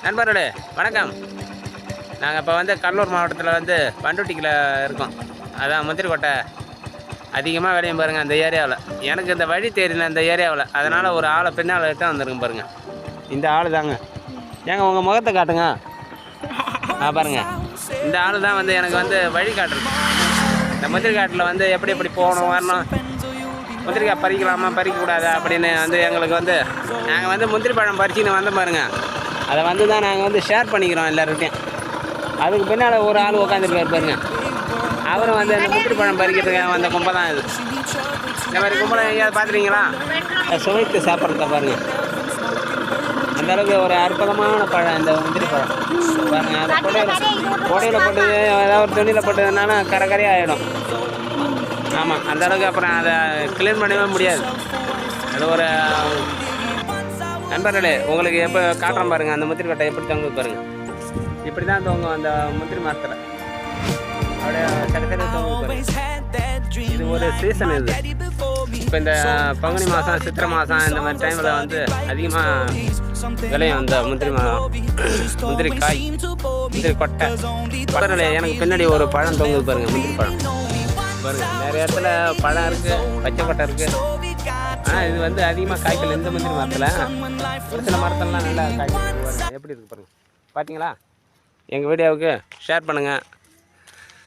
நண்பர்களே வணக்கம். நாங்கள் இப்போ வந்து கடலூர் மாவட்டத்தில் வந்து பண்ருட்டிக்கில் இருக்கோம். அதான் முந்திரி கொட்டை அதிகமாக விளையும் பாருங்கள் அந்த ஏரியாவில். எனக்கு இந்த வழி தெரியல இந்த ஏரியாவில், அதனால் ஒரு ஆளை பின்னால் தான் வந்திருக்கும் பாருங்கள். இந்த ஆள் தாங்க. ஏங்க உங்கள் முகத்தை காட்டுங்க. பாருங்கள், இந்த ஆள் தான் வந்து எனக்கு வந்து வழி காட்டுறது. இந்த முந்திரி காட்டில் வந்து எப்படி எப்படி போகணும் வரணும், முந்திரிக்காய் பறிக்கலாமா பறிக்கக்கூடாதா அப்படின்னு வந்து எங்களுக்கு வந்து நாங்கள் வந்து முந்திரி பழம் பறிச்சுன்னு வந்த பாருங்கள். அதை வந்து தான் நாங்கள் வந்து ஷேர் பண்ணிக்கிறோம் எல்லாருக்கிட்டையும். அதுக்கு பின்னால் ஒரு ஆள் உட்காந்துருக்காரு பாருங்க. அவரும் வந்து அந்த முந்திரி பழம் பறிக்கிறதுக்கு வந்த கும்பல் தான் இது. இந்த மாதிரி கும்பலை எங்கேயாவது பார்த்துருக்கீங்களா? சுவைத்து சாப்பிட்றத பாருங்கள். அந்தளவுக்கு ஒரு அற்புதமான பழம் இந்த முந்திரி பழம் பாருங்கள். அதை கொடையில் போட்டு ஏதாவது ஒரு துணியில் போட்டதுனால கரையாக ஆகிடும். ஆமாம், அந்தளவுக்கு அப்புறம் அதை க்ளீன் பண்ணவே முடியாது. அது ஒரு நண்பர்களே, உங்களுக்கு எப்போ காட்டுறோம் பாருங்கள். அந்த முந்திரி கொட்டை எப்படி தொங்குது பாருங்கள். இப்படி தான் தொங்கும் அந்த முந்திரி மரத்தில். அப்படியே சரி தொங்குது பாருங்கள். இது ஒரு சீசன். இது இப்போ இந்த பங்குனி மாதம் சித்திரை மாதம் இந்த மாதிரி டைமில் வந்து அதிகமாக விளையும் இந்த முந்திரி மரம், முந்திரி காய், முந்திரி கொட்டை. பழங்களே, எனக்கு பின்னாடி ஒரு பழம் தொங்குது பாருங்கள். முந்திரி பழம் பாருங்கள். நிறைய இடத்துல பழம் இருக்குது, பச்சை கொட்டை இருக்குது. ஆனால் இது வந்து அதிகமாக காய்க்கல இந்த முந்திரி மரத்தில். ஒரு சில மரத்தெல்லாம் நல்லா காய்க்கல் எப்படி இருக்குது பாருங்கள். பார்த்தீங்களா? எங்கள் வீடியோவுக்கு ஷேர் பண்ணுங்கள்.